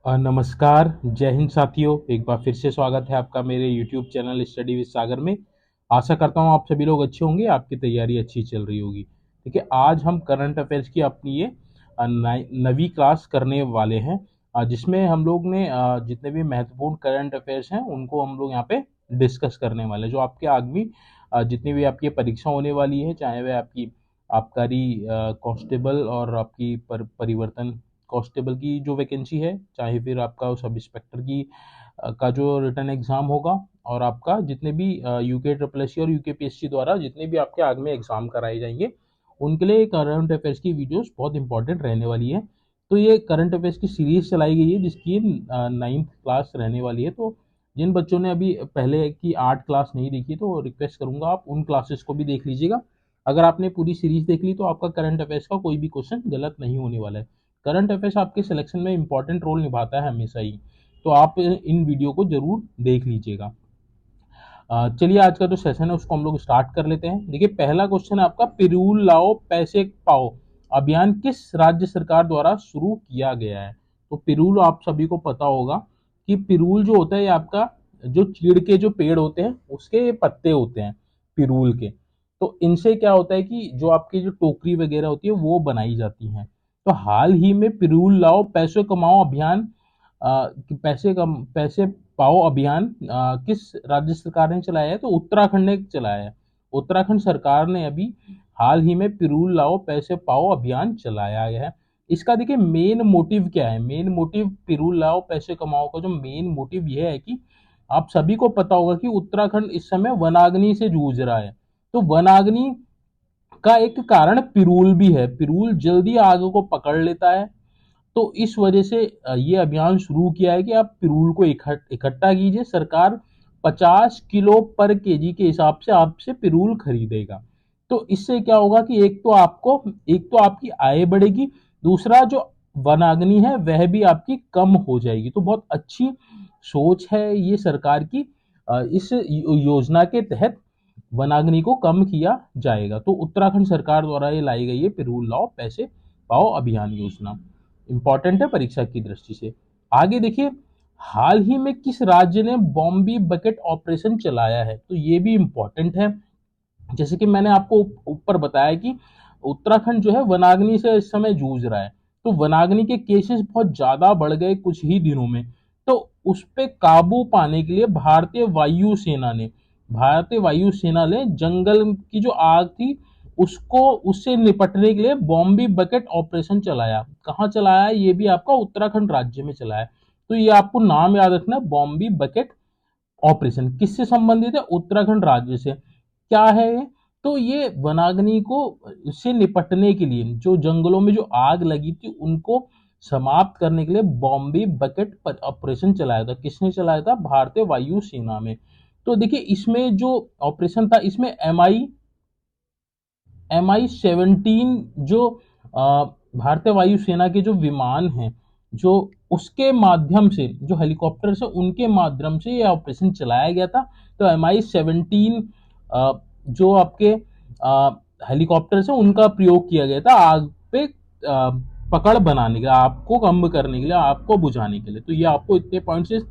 नमस्कार, जय हिंद साथियों। एक बार फिर से स्वागत है आपका मेरे यूट्यूब चैनल स्टडी विद सागर में। आशा करता हूँ आप सभी लोग अच्छे होंगे, आपकी तैयारी अच्छी चल रही होगी। देखिए, आज हम करंट अफेयर्स की अपनी ये नवी क्लास करने वाले हैं, जिसमें हम लोग ने जितने भी महत्वपूर्ण करंट अफेयर्स हैं उनको हम लोग यहाँ पे डिस्कस करने वाले हैं। जो आपके आगामी जितनी भी आपकी परीक्षा होने वाली है, चाहे वह आपकी आबकारी कांस्टेबल और आपकी परिवर्तन कांस्टेबल की जो वैकेंसी है, चाहे फिर आपका सब इंस्पेक्टर की का जो रिटर्न एग्जाम होगा, और आपका जितने भी यूके ट्रिपल एस सी और यूकेपीएससी द्वारा जितने भी आपके आगे में एग्जाम कराए जाएंगे, उनके लिए करंट अफेयर्स की वीडियोस बहुत इंपॉर्टेंट रहने वाली है। तो ये करंट अफेयर्स की सीरीज चलाई गई है, जिसकी 9th क्लास रहने वाली है। तो जिन बच्चों ने अभी पहले की 8 क्लास नहीं देखी, तो रिक्वेस्ट करूंगा आप उन क्लासेस को भी देख लीजिएगा। अगर आपने पूरी सीरीज देख ली तो आपका करंट अफेयर्स का कोई भी क्वेश्चन गलत नहीं होने वाला है। करंट अफेयर्स आपके सिलेक्शन में इंपॉर्टेंट रोल निभाता है हमेशा ही, तो आप इन वीडियो को जरूर देख लीजिएगा। चलिए, आज का जो सेशन है उसको हम लोग स्टार्ट कर लेते हैं। देखिए, पहला क्वेश्चन है आपका, पिरूल लाओ पैसे पाओ अभियान किस राज्य सरकार द्वारा शुरू किया गया है। तो पिरूल आप सभी को पता होगा कि पिरूल जो होता है आपका, जो चीड़ के जो पेड़ होते हैं उसके पत्ते होते हैं पिरूल के। तो इनसे क्या होता है कि जो आपकी जो टोकरी वगैरह होती है वो बनाई जाती हैं। तो हाल ही में पिरूल लाओ पैसे कमाओ अभियान, पैसे पाओ अभियान किस राज्य सरकार ने चलाया है। तो उत्तराखंड ने चलाया है। उत्तराखंड सरकार ने अभी हाल ही में पिरूल लाओ पैसे पाओ अभियान चलाया गया है। इसका देखिए मेन मोटिव क्या है। मेन मोटिव पिरूल लाओ पैसे कमाओ का जो मेन मोटिव यह है कि आप सभी को पता होगा कि उत्तराखंड इस समय वनाग्नि से जूझ रहा है। तो वनाग्नि का एक कारण पिरूल भी है। पिरूल जल्दी आग को पकड़ लेता है। तो इस वजह से ये अभियान शुरू किया है कि आप पिरूल को इकट्ठा कीजिए। सरकार 50 किलो पर केजी के हिसाब से आपसे पिरूल खरीदेगा। तो इससे क्या होगा कि एक तो आपकी आय बढ़ेगी, दूसरा जो वनाग्नि है वह भी आपकी कम हो जाएगी। तो बहुत अच्छी सोच है ये सरकार की। इस योजना के तहत वनाग्नि को कम किया जाएगा। तो उत्तराखंड सरकार द्वारा ये लाई गई है पिरूल लाओ पैसे पाओ अभियान योजना। इंपॉर्टेंट है परीक्षा की दृष्टि से। आगे देखिए, हाल ही में किस राज्य ने बॉम्बी बकेट ऑपरेशन चलाया है। तो ये भी इंपॉर्टेंट है। जैसे कि मैंने आपको ऊपर बताया कि उत्तराखंड जो है वनाग्नि से इस समय जूझ रहा है। तो वनाग्नि के केसेस बहुत ज्यादा बढ़ गए कुछ ही दिनों में। तो उस पे काबू पाने के लिए भारतीय वायुसेना ने जंगल की जो आग थी उसको उससे निपटने के लिए बॉम्बी बकेट ऑपरेशन चलाया। कहाँ चलाया ये भी आपका उत्तराखंड राज्य में चलाया। तो ये आपको नाम याद रखना, बॉम्बी बकेट ऑपरेशन किससे संबंधित है, उत्तराखंड राज्य से। क्या है ये, तो ये वनाग्नि को से निपटने के लिए जो जंगलों में जो आग लगी थी उनको समाप्त करने के लिए बॉम्बे बकेट ऑपरेशन चलाया था। किसने चलाया था, भारतीय वायुसेना में। तो देखिए, इसमें जो ऑपरेशन था इसमें MI-17 जो भारतीय वायुसेना के जो विमान हैं, जो उसके माध्यम से जो हेलीकॉप्टर से उनके माध्यम से ये ऑपरेशन चलाया गया था। तो MI-17 जो आपके हेलीकॉप्टर से उनका प्रयोग किया गया था आग पे पकड़ बनाने के लिए, आग को कम करने के लिए, आग को बुझाने के लिए। तो ये आपको इतने पॉइंट्स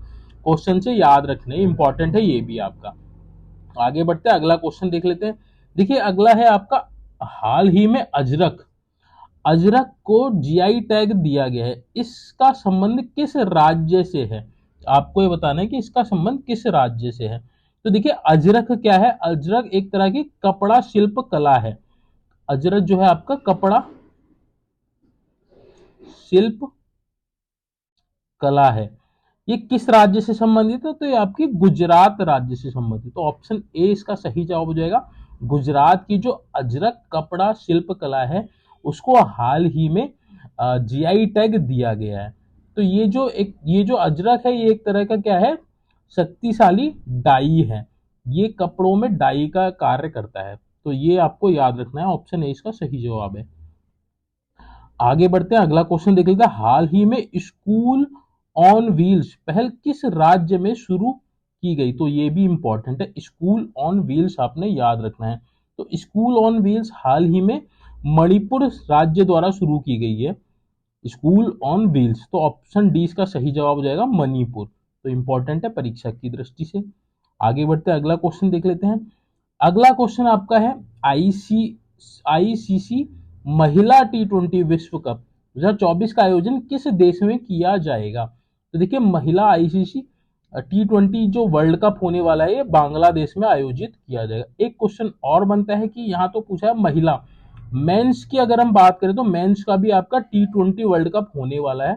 क्वेश्चन से याद रखने, इंपॉर्टेंट है ये भी आपका। आगे बढ़ते हैं, अगला क्वेश्चन देख लेते हैं। देखिए, अगला है आपका, हाल ही में अजरक अजरक को जीआई टैग दिया गया है। इसका संबंध किस राज्य से है। आपको ये बताना है कि इसका संबंध किस राज्य से है। तो देखिए, अजरक क्या है, अजरक एक तरह की कपड़ा शिल्प कला है। अजरक जो है आपका कपड़ा शिल्प कला है। ये किस राज्य से संबंधित है, तो ये आपकी गुजरात राज्य से संबंधित। तो ऑप्शन ए इसका सही जवाब हो जाएगा। गुजरात की जो अजरक कपड़ा शिल्प कला है उसको हाल ही में जीआई टैग दिया गया है। तो ये जो अजरक है ये एक तरह का क्या है, शक्तिशाली डाई है। ये कपड़ों में डाई का कार्य करता है। तो ये आपको याद रखना है, ऑप्शन ए इसका सही जवाब है। आगे बढ़ते हैं, अगला क्वेश्चन देख लेते हैं। हाल ही में स्कूल ऑन व्हील्स पहल किस राज्य में शुरू की गई। तो ये भी इंपॉर्टेंट है, स्कूल ऑन व्हील्स आपने याद रखना है। तो स्कूल ऑन व्हील्स हाल ही में मणिपुर राज्य द्वारा शुरू की गई है। स्कूल ऑन व्हील्स, तो ऑप्शन डी इसका सही जवाब हो जाएगा मणिपुर। तो इंपॉर्टेंट है परीक्षा की दृष्टि से। आगे बढ़ते हैं, अगला क्वेश्चन देख लेते हैं। अगला क्वेश्चन आपका है आईसीसी महिला T20 विश्व कप 2024 का आयोजन किस देश में किया जाएगा? तो देखिए, महिला आईसीसी T20 जो वर्ल्ड कप होने वाला है ये बांग्लादेश में आयोजित किया जाएगा। एक क्वेश्चन और बनता है कि यहाँ तो पूछा है महिला, मेंस की अगर हम बात करें तो मेंस का भी आपका T20 वर्ल्ड कप होने वाला है।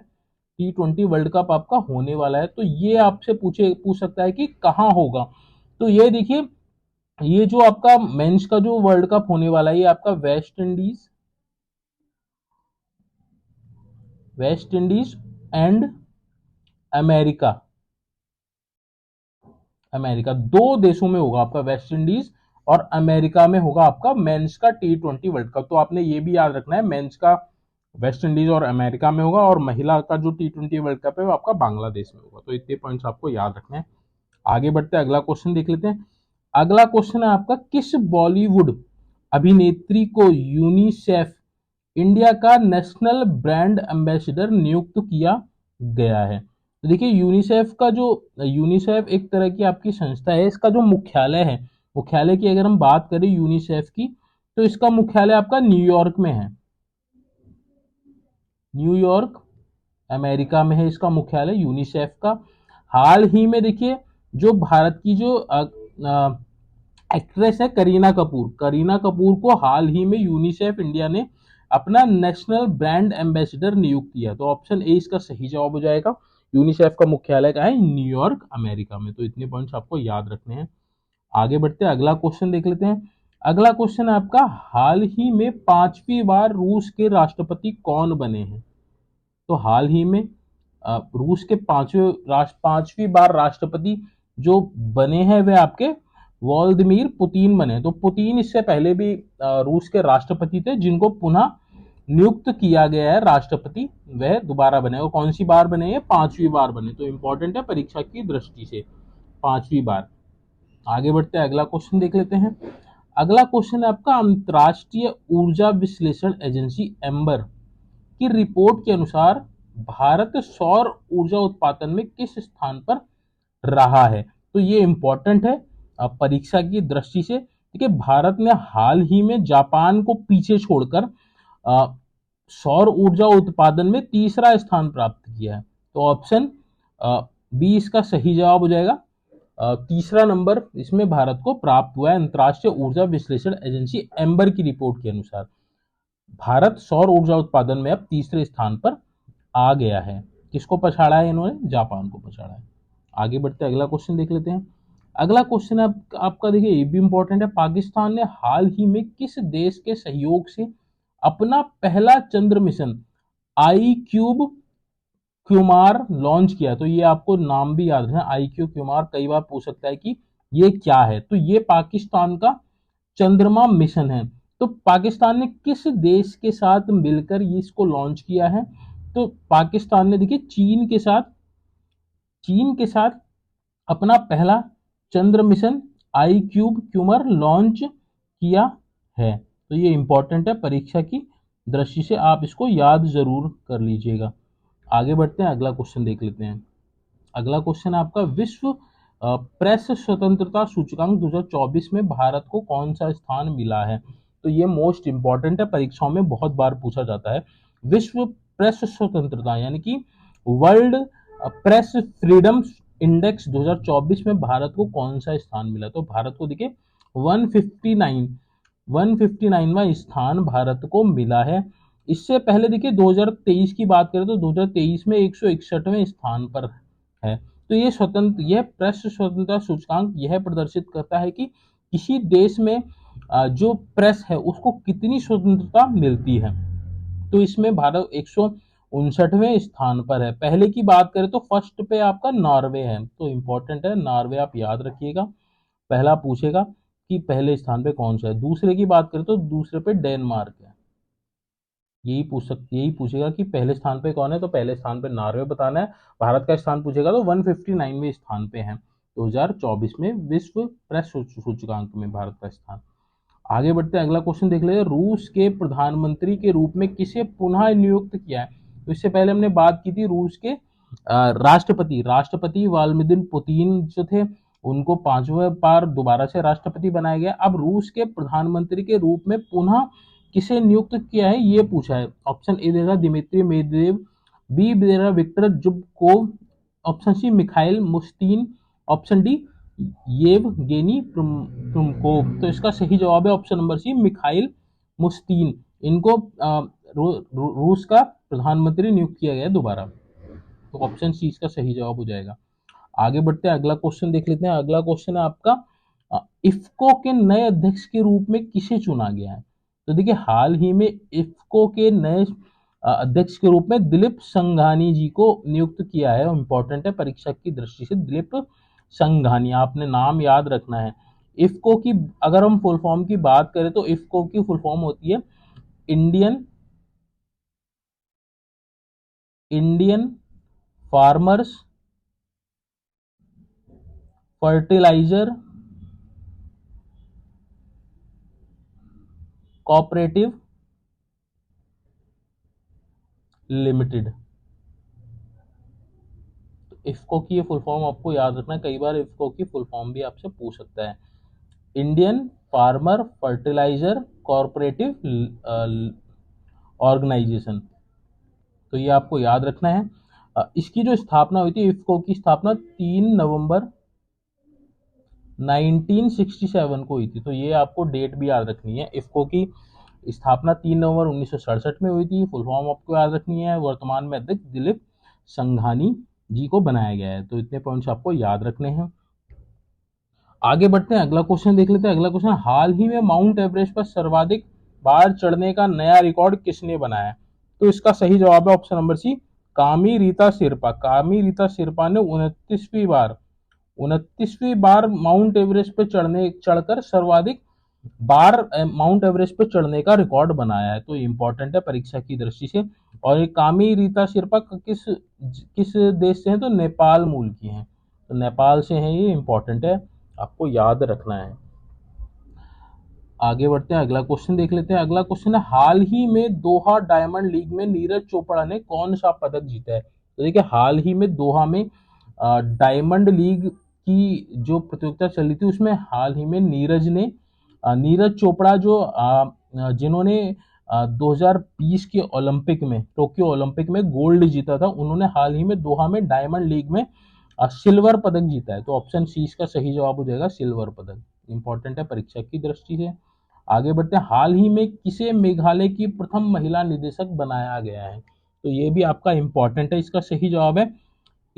T20 वर्ल्ड कप आपका होने वाला है, तो ये आपसे पूछ सकता है कि कहाँ होगा। तो ये देखिए, ये जो आपका मेंस का जो वर्ल्ड कप होने वाला है ये आपका वेस्ट इंडीज एंड अमेरिका, दो देशों में होगा आपका, वेस्ट इंडीज और अमेरिका में होगा आपका मेंस का T20 वर्ल्ड कप। तो आपने ये भी याद रखना है, मेंस का वेस्ट इंडीज और अमेरिका में होगा और महिला का जो T20 वर्ल्ड कप है वो आपका बांग्लादेश में होगा। तो इतने पॉइंट्स आपको याद रखने हैं। आगे बढ़ते हैं, अगला क्वेश्चन देख लेते हैं। अगला क्वेश्चन है आपका, किस बॉलीवुड अभिनेत्री को यूनिसेफ इंडिया का नेशनल ब्रांड एम्बेसडर नियुक्त किया गया है? तो देखिए, यूनिसेफ एक तरह की आपकी संस्था है। इसका जो मुख्यालय है, मुख्यालय की अगर हम बात करें यूनिसेफ की, तो इसका मुख्यालय आपका न्यूयॉर्क में है। न्यूयॉर्क अमेरिका में है इसका मुख्यालय यूनिसेफ का। हाल ही में देखिए, जो भारत की जो एक्ट्रेस है करीना कपूर को हाल ही में यूनिसेफ इंडिया ने अपना नेशनल ब्रांड एम्बेसडर नियुक्त किया। तो ऑप्शन ए इसका सही जवाब हो जाएगा। यूनिसेफ का मुख्यालय का है न्यूयॉर्क अमेरिका में। तो इतने पॉइंट्स आपको याद रखने हैं। आगे बढ़ते हैं, अगला क्वेश्चन देख लेते हैं। अगला क्वेश्चन है आपका, हाल ही में 5वीं बार रूस के राष्ट्रपति कौन बने हैं? तो हाल ही में रूस के 5वीं बार राष्ट्रपति जो बने हैं वे आपके व्लादिमीर पुतिन बने। तो पुतिन इससे पहले भी रूस के राष्ट्रपति थे, जिनको पुनः नियुक्त किया गया है राष्ट्रपति, वह दोबारा बने। और कौन सी बार बने? ये 5वीं बार बने। तो इंपॉर्टेंट है परीक्षा की दृष्टि से, 5वीं बार। आगे बढ़ते हैं, अगला क्वेश्चन देख लेते हैं। अगला क्वेश्चन है आपका, अंतर्राष्ट्रीय ऊर्जा विश्लेषण एजेंसी एम्बर की रिपोर्ट के अनुसार भारत सौर ऊर्जा उत्पादन में किस स्थान पर रहा है? तो ये इंपॉर्टेंट है परीक्षा की दृष्टि से। देखिए, भारत ने हाल ही में जापान को पीछे छोड़कर सौर ऊर्जा उत्पादन में तीसरा स्थान प्राप्त किया है। तो ऑप्शन बी इसका सही जवाब हो जाएगा। तीसरा नंबर इसमें भारत को प्राप्त हुआ है। अंतर्राष्ट्रीय ऊर्जा विश्लेषण एजेंसी एम्बर की रिपोर्ट के अनुसार भारत सौर ऊर्जा उत्पादन में अब तीसरे स्थान पर आ गया है। किसको पछाड़ा है इन्होंने? जापान को पछाड़ा है। आगे बढ़ते अगला क्वेश्चन देख लेते हैं। अगला क्वेश्चन आपका देखिए, ये भी इंपॉर्टेंट है। पाकिस्तान ने हाल ही में किस देश के सहयोग से अपना पहला चंद्र मिशन आई क्यूब क्यूमार लॉन्च किया? तो ये आपको नाम भी याद है, आई क्यू क्यूमार। कई बार पूछ सकता है कि ये क्या है। तो ये पाकिस्तान का चंद्रमा मिशन है। तो पाकिस्तान ने किस देश के साथ मिलकर ये इसको लॉन्च किया है? तो पाकिस्तान ने देखिए चीन के साथ अपना पहला चंद्र मिशन आई क्यूब क्यूमर लॉन्च किया है। तो ये इंपॉर्टेंट है परीक्षा की दृष्टि से, आप इसको याद जरूर कर लीजिएगा। आगे बढ़ते हैं, अगला क्वेश्चन देख लेते हैं। अगला क्वेश्चन है आपका, विश्व प्रेस स्वतंत्रता सूचकांक 2024 में भारत को कौन सा स्थान मिला है? तो ये मोस्ट इंपॉर्टेंट है, परीक्षाओं में बहुत बार पूछा जाता है। विश्व प्रेस स्वतंत्रता यानी कि वर्ल्ड प्रेस फ्रीडम इंडेक्स 2024 में भारत को कौन सा स्थान मिला? तो भारत को देखिए 159वां स्थान भारत को मिला है। इससे पहले देखिए 2023 की बात करें तो 2023 में 161वें स्थान पर है। तो यह प्रेस स्वतंत्रता सूचकांक यह प्रदर्शित करता है कि किसी देश में जो प्रेस है उसको कितनी स्वतंत्रता मिलती है। तो इसमें भारत 159वें स्थान पर है। पहले की बात करें तो फर्स्ट पे आपका नॉर्वे है। तो इंपॉर्टेंट है, नॉर्वे आप याद रखिएगा। पहला पूछेगा कि पहले स्थान पे कौन सा है। दूसरे की बात करें तो दूसरे पे डेनमार्क है। यही पूछेगा कि पहले स्थान पे कौन है, तो पहले स्थान पे नॉर्वे बताना है। भारत का स्थान पूछेगा तो 159वें स्थान पे है 2024 में विश्व प्रेस सूचकांक में भारत का स्थान। आगे बढ़ते हैं, अगला क्वेश्चन देख लेते हैं। रूस के प्रधानमंत्री के रूप में किसे पुनः नियुक्त किया है? तो इससे पहले हमने बात की थी रूस के राष्ट्रपति व्लादिमीर पुतिन जो थे, उनको 5वें बार दोबारा से राष्ट्रपति बनाया गया। अब रूस के प्रधानमंत्री के रूप में पुनः किसे नियुक्त किया है ये पूछा है। ऑप्शन ए देगा दिमित्री मेदवेदेव, बी देगा Viktor Zubkov, option C Mikhail Mishustin, option D Yevgeny Primakov. तो इसका सही जवाब है option number C, Mikhail Mishustin. इनको रूस का प्रधानमंत्री नियुक्त किया गया है दोबारा। तो ऑप्शन सी इसका सही जवाब हो जाएगा। आगे बढ़ते हैं, अगला क्वेश्चन देख लेते हैं। अगला क्वेश्चन है आपका, इफ्को के नए अध्यक्ष के रूप में किसे चुना गया है? तो देखिए, हाल ही में इफ्को के नए अध्यक्ष के रूप में दिलीप संघानी जी को नियुक्त किया है। इंपॉर्टेंट है परीक्षा की दृष्टि से, दिलीप संघानी, आपने नाम याद रखना है। इफ्को की अगर हम फुल फॉर्म की बात करें तो इफ्को की फुल फॉर्म होती है Indian farmers fertiliser cooperative limited. IFFCO की ये फुल फॉर्म आपको याद रखना है, कई बार इफ्को की फुल फॉर्म भी आपसे पूछ सकता है। Indian farmer fertiliser corporative organisation, तो ये आपको याद रखना है। इसकी जो स्थापना हुई थी, इफ्को की स्थापना 3 नवंबर 1967 को हुई थी। तो ये आपको डेट भी याद रखनी है। इफ्को की स्थापना 3 नवंबर 1967 में हुई थी। फुल फॉर्म आपको याद रखनी है। वर्तमान में अध्यक्ष दिलीप संघानी जी को बनाया गया है। तो इतने पॉइंट्स आपको याद रखने हैं। आगे बढ़ते हैं, अगला क्वेश्चन देख लेते हैं। अगला क्वेश्चन, हाल ही में माउंट एवरेस्ट पर सर्वाधिक बार चढ़ने का नया रिकॉर्ड किसने बनाया? तो इसका सही जवाब है ऑप्शन नंबर सी, कामी रीता सिरपा। कामी रीता सिरपा ने 29वीं बार माउंट एवरेस्ट पर चढ़कर सर्वाधिक बार माउंट एवरेस्ट पर चढ़ने का रिकॉर्ड बनाया है। तो इंपॉर्टेंट है परीक्षा की दृष्टि से। और ये कामी रीता सिरपा किस किस देश से हैं? तो नेपाल मूल की हैं। तो नेपाल से हैं, ये इंपॉर्टेंट है, आपको याद रखना है। आगे बढ़ते हैं, अगला क्वेश्चन देख लेते हैं। अगला क्वेश्चन है, हाल ही में दोहा डायमंड लीग में नीरज चोपड़ा ने कौन सा पदक जीता है? तो देखिए, हाल ही में दोहा में डायमंड लीग की जो प्रतियोगिता चली थी, उसमें हाल ही में नीरज चोपड़ा जो जिन्होंने 2020 के ओलंपिक में, टोक्यो ओलंपिक में गोल्ड जीता था, उन्होंने हाल ही में दोहा में डायमंड लीग में सिल्वर पदक जीता है। तो ऑप्शन सी इसका सही जवाब हो जाएगा, सिल्वर पदक। इंपॉर्टेंट है परीक्षा की दृष्टि से। आगे बढ़ते हैं, हाल ही में किसे मेघालय की प्रथम महिला निदेशक बनाया गया है? तो ये भी आपका इंपॉर्टेंट है। इसका सही जवाब है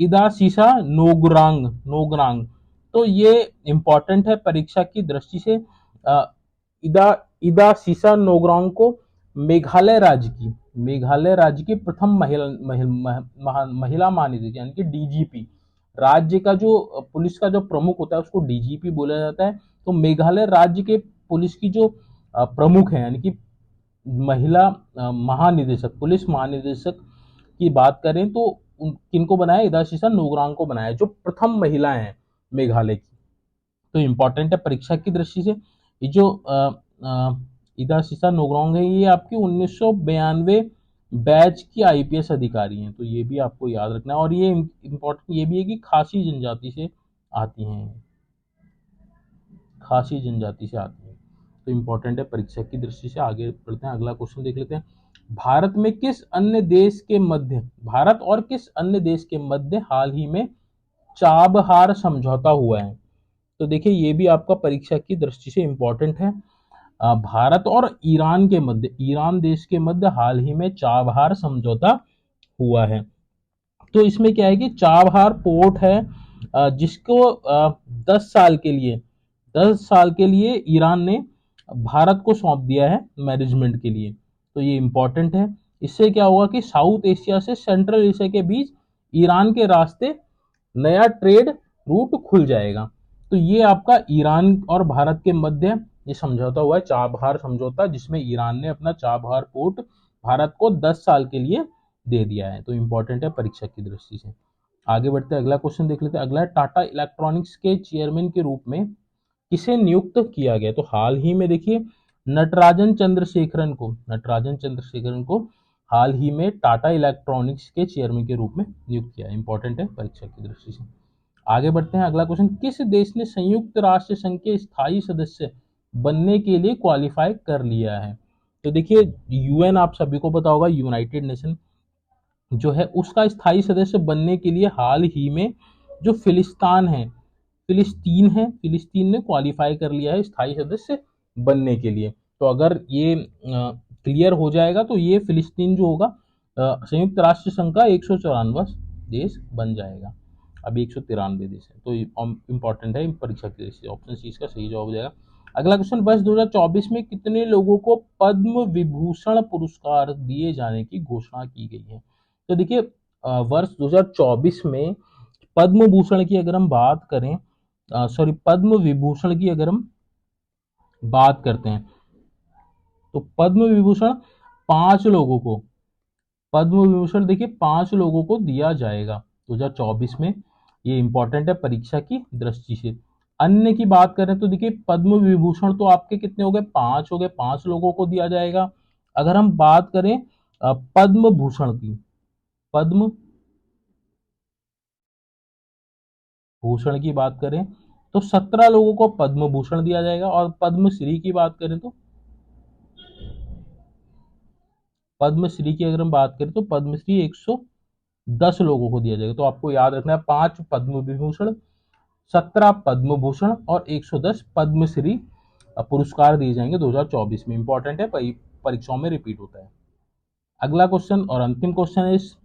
इदासीसा नोगरांग। तो ये इंपॉर्टेंट है परीक्षा की दृष्टि से। इदासीसा नोगरांग को मेघालय राज्य की प्रथम महिला महानिदेशक यानी कि डीजीपी, राज्य का जो पुलिस का जो प्रमुख होता है उसको डीजीपी बोला जाता है। तो मेघालय राज्य के पुलिस की जो प्रमुख है यानी कि महिला महानिदेशक, पुलिस महानिदेशक की बात करें तो किनको बनाया? इदासीसा नोगरांग को बनाया, जो प्रथम महिला है मेघालय की। तो इंपॉर्टेंट है परीक्षा की दृष्टि से। ये जो इदासीसा नोगरांग है, ये आपकी 1992 बैच की आईपीएस अधिकारी हैं। तो ये भी आपको याद रखना है। और ये इंपॉर्टेंट ये भी है कि खासी जनजाति से आती हैं, खासी जनजाति से आती हैं। तो इंपॉर्टेंट है परीक्षा की दृष्टि से। आगे बढ़ते हैं, अगला क्वेश्चन देख लेते हैं। भारत और किस अन्य देश के मध्य हाल ही में चाबहार समझौता हुआ है? तो देखिए, ये भी आपका परीक्षा की दृष्टि से इंपॉर्टेंट है। भारत और ईरान देश के मध्य हाल ही में चाबहार समझौता हुआ है। तो इसमें क्या है कि चाबहार पोर्ट है जिसको 10 साल के लिए ईरान ने भारत को सौंप दिया है मैनेजमेंट के लिए। तो ये इंपॉर्टेंट है। इससे क्या होगा कि साउथ एशिया से सेंट्रल एशिया के बीच ईरान के रास्ते नया ट्रेड रूट खुल जाएगा। तो ये आपका ईरान और भारत के मध्य ये समझौता हुआ है, चाबहार समझौता, जिसमें ईरान ने अपना चाबहार पोर्ट भारत को 10 साल के लिए दे दिया है। तो इंपॉर्टेंट है परीक्षा की दृष्टि से। आगे बढ़ते हैं, अगला क्वेश्चन देख लेते हैं। अगला है, टाटा इलेक्ट्रॉनिक्स के चेयरमैन के रूप में किसे नियुक्त किया गया? तो हाल ही में देखिए, नटराजन चंद्रशेखरन को हाल ही में टाटा इलेक्ट्रॉनिक्स के चेयरमैन के रूप में नियुक्त किया। इंपॉर्टेंट है परीक्षा की दृष्टि से। आगे बढ़ते हैं। अगला क्वेश्चन, किस देश ने संयुक्त राष्ट्र संघ के स्थायी सदस्य बनने के लिए क्वालिफाई कर लिया है? तो देखिए, यूएन आप सभी को पता होगा, यूनाइटेड नेशन जो है उसका स्थायी सदस्य बनने के लिए हाल ही में जो फिलिस्तीन ने क्वालिफाई कर लिया है स्थायी सदस्य बनने के लिए। तो अगर ये क्लियर हो जाएगा तो ये फिलिस्तीन जो होगा संयुक्त राष्ट्र संघ का 194वां देश बन जाएगा। अभी 193 देश है, तो इंपॉर्टेंट है परीक्षा के लिए। ऑप्शन सी इसका सही जवाब हो जाएगा। अगला क्वेश्चन, वर्ष 2024 में कितने लोगों को पद्म विभूषण पुरस्कार दिए जाने की घोषणा की गई है? तो देखिए, वर्ष 2024 में पद्म भूषण की अगर हम बात करें, पद्म विभूषण की अगर हम बात करते हैं तो पद्म विभूषण 5 लोगों को दिया जाएगा 2024 में। ये इंपॉर्टेंट है परीक्षा की दृष्टि से। अन्य की बात करें तो देखिए, पद्म विभूषण तो आपके कितने हो गए? 5 हो गए, 5 लोगों को दिया जाएगा। अगर हम बात करें पद्म भूषण की, पद्म भूषण की बात करें तो 17 लोगों को पद्म भूषण दिया जाएगा। और पद्मश्री की बात करें तो पद्मश्री की अगर हम बात करें तो पद्मश्री 110 लोगों को दिया जाएगा। तो आपको याद रखना है, 5 पद्म विभूषण, 17 पद्म भूषण और 110 पद्मश्री पुरस्कार दिए जाएंगे 2024 में। इंपॉर्टेंट है, परीक्षाओं में रिपीट होता है। अगला क्वेश्चन और अंतिम क्वेश्चन है इस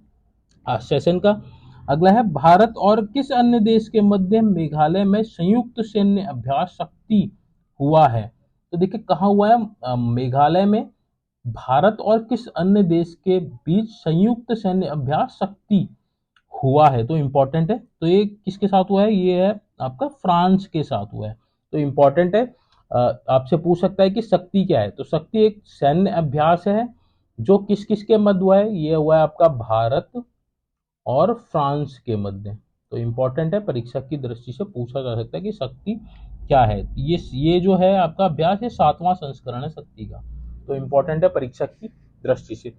सेशन का। अगला है, भारत और किस अन्य देश के मध्य मेघालय में संयुक्त सैन्य अभ्यास शक्ति हुआ है? तो देखिए, कहाँ हुआ है? मेघालय में। भारत और किस अन्य देश के बीच संयुक्त सैन्य अभ्यास शक्ति हुआ है? तो इंपॉर्टेंट है। तो ये किसके साथ हुआ है? ये है आपका फ्रांस के साथ हुआ है। तो इंपॉर्टेंट है, आपसे पूछ सकता है कि शक्ति क्या है? तो शक्ति एक सैन्य अभ्यास है जो किस किस के मध्य हुआ है? ये हुआ है आपका भारत और फ्रांस के मध्य। तो इंपॉर्टेंट है, परीक्षा की दृष्टि से पूछा जा सकता है कि शक्ति क्या है। ये जो है आपका अभ्यास, ये 7वां संस्करण है शक्ति का। तो इंपॉर्टेंट है परीक्षा की दृष्टि से।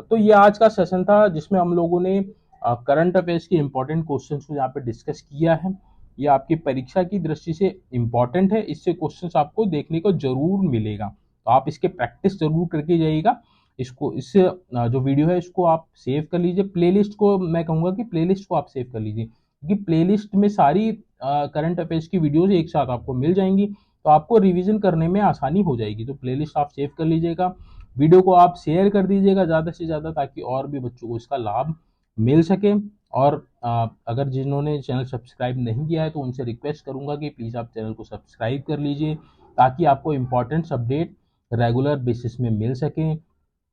तो ये आज का सेशन था जिसमें हम लोगों ने करंट अफेयर्स के इंपॉर्टेंट क्वेश्चन को यहाँ पे डिस्कस किया है। ये आपकी परीक्षा की दृष्टि से इंपॉर्टेंट है, इससे क्वेश्चन आपको देखने को जरूर मिलेगा। तो आप इसके प्रैक्टिस जरूर करके जाइएगा। इससे जो वीडियो है इसको आप सेव कर लीजिए। प्लेलिस्ट को मैं कहूँगा कि प्लेलिस्ट को आप सेव कर लीजिए, क्योंकि प्लेलिस्ट में सारी करंट अफेयर्स की वीडियोज एक साथ आपको मिल जाएंगी, तो आपको रिवीजन करने में आसानी हो जाएगी। तो प्लेलिस्ट आप सेव कर लीजिएगा। वीडियो को आप शेयर कर दीजिएगा ज़्यादा से ज़्यादा, ताकि और भी बच्चों को इसका लाभ मिल सके। और अगर जिन्होंने चैनल सब्सक्राइब नहीं किया है तो उनसे रिक्वेस्ट करूंगा कि प्लीज़ आप चैनल को सब्सक्राइब कर लीजिए, ताकि आपको इम्पॉर्टेंट्स अपडेट रेगुलर बेसिस में मिल सकें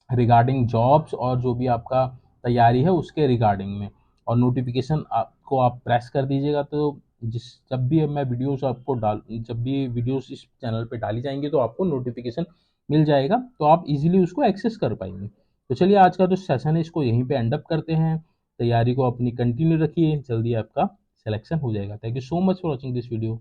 रिगार्डिंग जॉब्स और जो भी आपका तैयारी है उसके रिगार्डिंग में। और नोटिफिकेशन आपको आप प्रेस कर दीजिएगा, तो जब भी मैं वीडियोस आपको जब भी वीडियोस इस चैनल पे डाली जाएंगी तो आपको नोटिफिकेशन मिल जाएगा, तो आप इजीली उसको एक्सेस कर पाएंगे। तो चलिए, आज का जो सेशन है इसको यहीं पे एंड अप करते हैं। तैयारी को अपनी कंटिन्यू रखिए, जल्दी आपका सिलेक्शन हो जाएगा। Thank you so much for watching this video.